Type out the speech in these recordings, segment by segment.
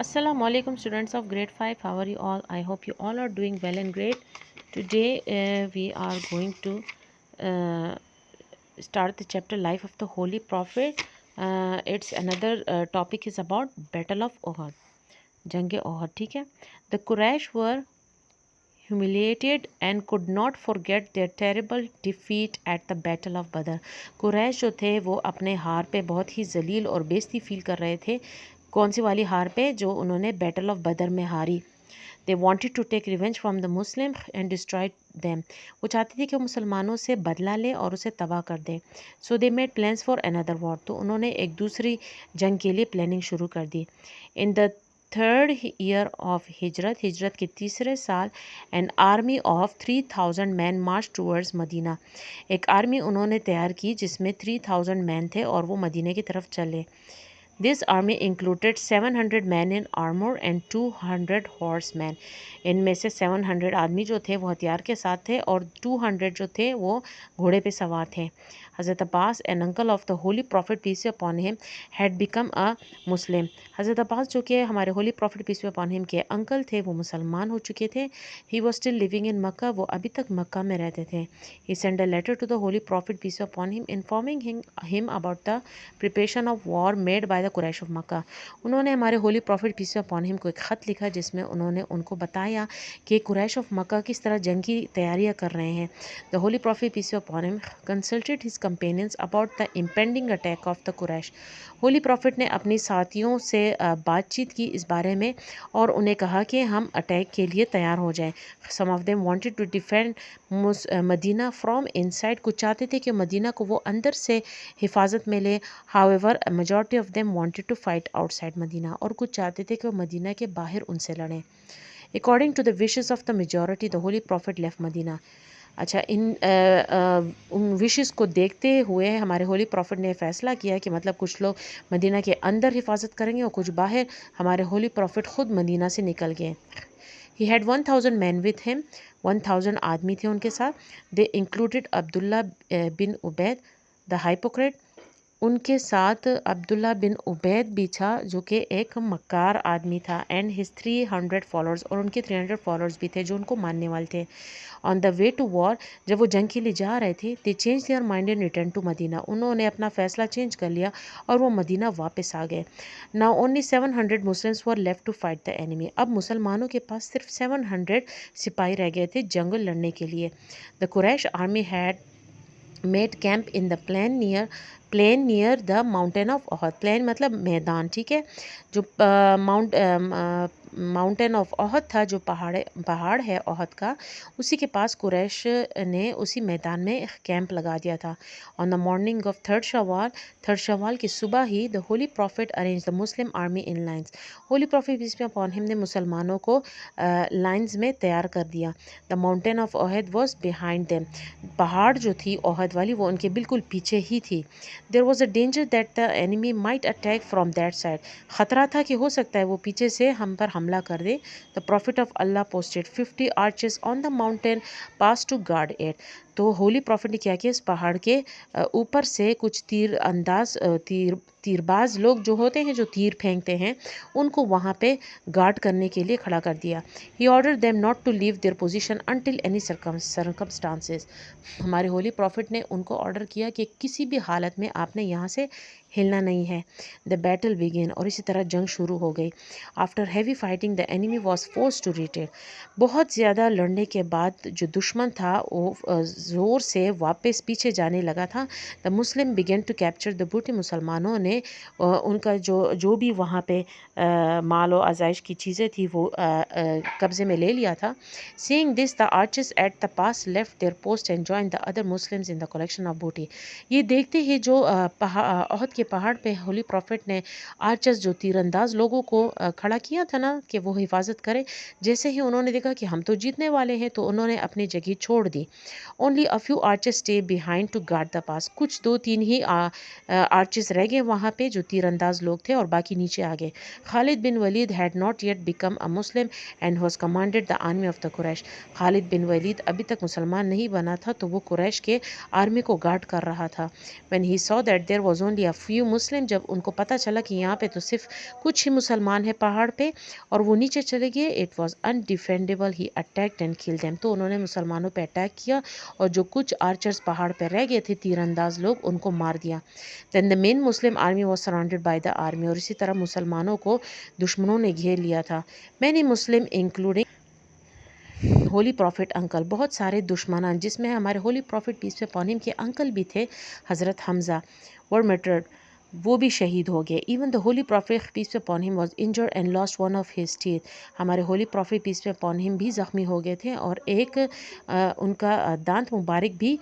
Assalamu alaikum students of grade 5. How are you all? I hope you all are doing well and great. Today we are going to uh, start the chapter Life of the Holy Prophet. It's another topic is about Battle of Uhud. Jang-e Uhud, ठीक है? The Quraysh were humiliated and could not forget their terrible defeat at the Battle of Badr. Quraish जो थे वो अपने हार पे बहुत ही जलील और बेइज्जती फील कर रहे थे। कौन सी वाली हार पे? जो उन्होंने बैटल ऑफ बदर में हारी। They wanted to take revenge from the Muslims and destroy them. वो चाहते थे कि वो मुसलमानों से बदला ले और उसे तबाह कर दें। So they made plans for another war. तो उन्होंने एक दूसरी जंग के लिए प्लानिंग शुरू कर दी। In the third year of हिजरत के तीसरे साल an army of 3000 man march towards Medina. एक आर्मी उन्होंने तैयार की जिसमें 3000 मैन थे और वो मदीने की तरफ चले। This army included 700 man in armour and 200 horseman. इनमें से 700 आदमी जो थे वो हथियार के साथ थे और 200 जो थे वो घोड़े पे सवार थे। हज़रत Abbas an uncle of the holy prophet peace upon him had become a Muslim. हज़रत अब्बास जो कि हमारे holy prophet peace upon him के अंकल थे वो मुसलमान हो चुके थे। He was still living in Mecca. वो अभी तक मक्का में रहते थे। He send a letter to the holy prophet peace upon him informing him about the preparation of war made by the Quraish of मक्का। उन्होंने हमारे holy prophet peace upon him को एक ख़त लिखा जिसमें उन्होंने उनको बताया कि कुरैश ऑफ मक्का किस तरह जंग की तैयारियां कर रहे हैं। The holy prophet peace upon him consulted his companions about the impending attack of the Quraysh. Holy prophet ने अपनी साथियों से बातचीत की इस बारे में और उन्हें कहा कि हम अटैक के लिए तैयार हो जाएं। Some of them wanted to defend Medina from inside. कुछ चाहते थे कि मदीना को वो अंदर से हिफाजत में ले। However majority of them wanted to fight outside Medina. और कुछ चाहते थे कि वो मदीना के बाहर उनसे लड़ें। According to the wishes of the majority the holy prophet left Medina. अच्छा, उन विशेस को देखते हुए हमारे होली प्रॉफिट ने फ़ैसला किया कि मतलब कुछ लोग मदीना के अंदर हिफाजत करेंगे और कुछ बाहर। हमारे होली प्रॉफिट ख़ुद मदीना से निकल गए। He had 1000 man with him. 1000 आदमी थे उनके साथ। They included Abdullah bin Ubaid the hypocrite. उनके साथ अब्दुल्ला बिन उबैद भी था जो कि एक मक्कार आदमी था। And his 300 followers. और उनके 300 फॉलोअर्स भी थे जो उनको मानने वाले थे। On the way to war, जब वो जंग के लिए जा रहे थे, they change their mind and return to Medina. उन्होंने अपना फ़ैसला चेंज कर लिया और वो मदीना वापस आ गए। Now only 700 Muslims were left to fight the enemy. अब मुसलमानों के पास सिर्फ 700 सिपाही रह गए थे जंग लड़ने के लिए। The Quraysh army had made camp in the plain near the mountain of Uhud. Plain मतलब मैदान, ठीक है। जो माउंटेन ऑफ ओहद था, जो पहाड़ है ओहद का, उसी के पास कुरैश ने उसी मैदान में कैंप लगा दिया था। On the morning of third Shawwal की सुबह ही the holy prophet arrange the Muslim army in lines. Holy prophet peace be upon him ने मुसलमानों को लाइन्स में तैयार कर दिया। The mountain of Uhud was behind them. पहाड़ जो थी ओहद वाली वो उनके बिल्कुल पीछे ही थी। There was a danger that the enemy might attack from that side. ख़तरा था कि हो सकता है वो पीछे से हम पर हमला कर दे। The prophet of Allah posted 50 archers on the mountain pass to guard it. तो होली प्रॉफिट ने क्या किया, इस पहाड़ के ऊपर से कुछ तीरबाज लोग जो होते हैं, जो तीर फेंकते हैं, उनको वहाँ पे गार्ड करने के लिए खड़ा कर दिया। He order them not to leave their position until any circumstances. हमारे होली प्रॉफिट ने उनको ऑर्डर किया कि किसी भी हालत में आपने यहाँ से हिलना नहीं है। The battle begin. और इसी तरह जंग शुरू हो गई। After heavy fighting the enemy was force to retreat. बहुत ज़्यादा लड़ने के बाद जो दुश्मन था वो ज़ोर से वापस पीछे जाने लगा था। The Muslim began to capture the booty. मुसलमानों ने उनका जो भी वहाँ पे माल और आज़ाइश की चीज़ें थी वो कब्ज़े में ले लिया था। Seeing this the archers at the pass left there post and join the other Muslims in the collection of बूटी। ये देखते ही जो ओहद के पहाड़ पे होली प्रॉफिट ने आर्चर्स जो तीरंदाज लोगों को खड़ा किया था ना कि वो हिफाजत करें, जैसे ही उन्होंने देखा कि हम तो जीतने वाले हैं तो उन्होंने अपनी जगह छोड़ दी। only a few archers stay behind to guard the pass. कुछ 2-3 ही आर्चर्स रह गए वहाँ पे जो तीरंदाज लोग थे और बाकी नीचे आ गए. Khalid bin Walid had not yet become a Muslim and was commanded the army of the Quraysh. Khalid bin Walid अभी तक मुसलमान नहीं बना था तो वो कुरैश के आर्मी को गार्ड कर रहा था. When he saw that there was only a few Muslim, जब उनको पता चला कि यहाँ पे तो सिर्फ कुछ ही मुसलमान है पहाड़ पे और वो नीचे चले गए, it was undefendable, he attacked and killed them. तो उन्होंने मुसलमानों पे अटैक किया और जो कुछ आर्चर्स पहाड़ पे रह गए थे तीरंदाज लोग उनको मार दिया. Then the main Muslim army was surrounded by the army. और इसी तरह मुसलमानों को दुश्मनों ने घेर लिया था. Many Muslim including holy prophet uncle, बहुत सारे दुश्मनान जिसमें हमारे होली प्रॉफिट पीस पे पॉनिम के अंकल भी थे हज़रत हमज़ा वर मर्डर्ड, वो भी शहीद हो गए. Even the holy prophet peace be upon him was injured and lost one of his teeth. हमारे holy prophet peace be upon him भी ज़ख्मी हो गए थे और एक उनका दांत मुबारक भी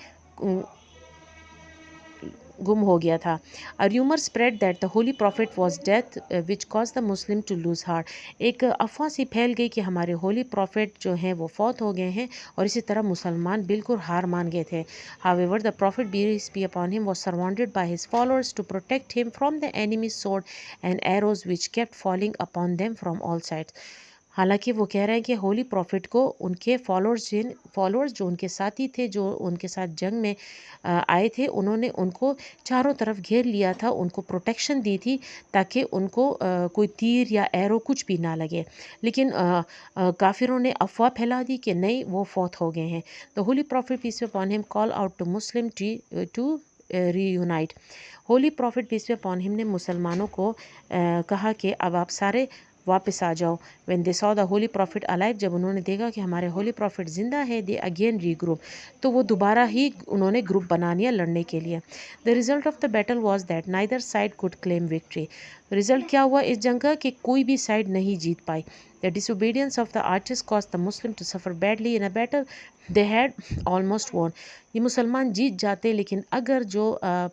गुम हो गया था. A rumour spread that the holy prophet was death which cause the Muslim to lose heart. एक अफवाह सी फैल गई कि हमारे होली प्रॉफिट जो हैं वो फौत हो गए हैं और इसी तरह मुसलमान बिल्कुल हार मान गए थे. However the prophet peace be upon him was surrounded by his followers to protect him from the enemy sword and arrows which kept falling upon them from all sides. हालांकि वो कह रहे हैं कि होली प्रॉफिट को उनके followers जो उनके साथी थे, जो उनके साथ जंग में आए थे, उन्होंने उनको चारों तरफ घेर लिया था, उनको प्रोटेक्शन दी थी ताकि उनको कोई तीर या एरो कुछ भी ना लगे. लेकिन काफिरों ने अफवाह फैला दी कि नहीं वो फौत हो गए हैं. The holy prophet peace be upon him call out to Muslim to reunite. Holy prophet peace be upon him ने मुसलमानों को कहा कि अब आप सारे वापस आ जाओ. When they saw the holy profit alive, जब उन्होंने देखा कि हमारे होली प्रॉफिट ज़िंदा है, दे अगेन रीग्रुप, तो वो दोबारा ही उन्होंने ग्रुप बना लिया लड़ने के लिए. The result of the battle was that neither side could claim victory. Result क्या हुआ इस जंग का कि कोई भी साइड नहीं जीत पाई. The disobedience of the archers cause the Muslim to suffer badly in a battle they had almost won. ये मुसलमान जीत जाते लेकिन अगर जो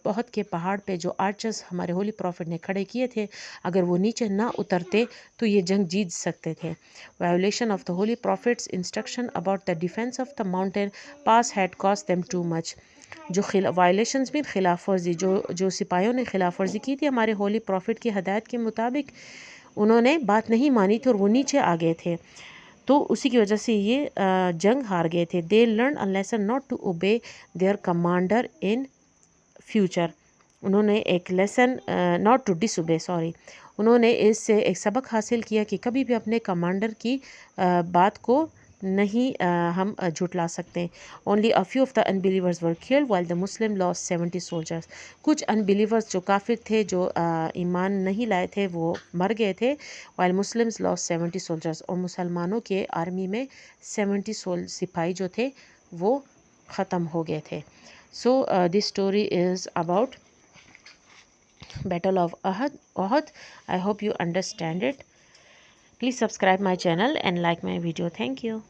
बहुत के पहाड़ पे जो आर्चर्स हमारे होली प्रॉफिट ने खड़े किए थे अगर वो नीचे ना उतरते तो ये जंग जीत सकते थे. Violation of the Holi profits instruction about the defence of the mountain pass had cost them too much. जो वायलेशंस भी खिलाफ वर्जी जो सिपाहियों ने खिलाफ वर्जी की थी हमारे होली प्रॉफिट की हदायत के मुताबिक, उन्होंने बात नहीं मानी थी और वो नीचे आ गए थे, तो उसी की वजह से ये जंग हार गए थे. They learn a lesson not to obey their commander in future. उन्होंने एक lesson not to disobey sorry, उन्होंने इससे एक सबक हासिल किया कि कभी भी अपने कमांडर की बात को नहीं हम झुटला सकते. Only a few of the unbelievers were killed while the Muslim lost 70 soldiers. कुछ अनबिलीवर्स जो काफिर थे, जो ईमान नहीं लाए थे, वो मर गए थे. व्हाइल मुस्लिम्स लॉस्ट 70 सोल्जर्स, और मुसलमानों के आर्मी में 70 सिपाही जो थे वो ख़त्म हो गए थे. So this story is about Battle of Uhud. I hope you understand it. Please subscribe my channel and like my video. Thank you.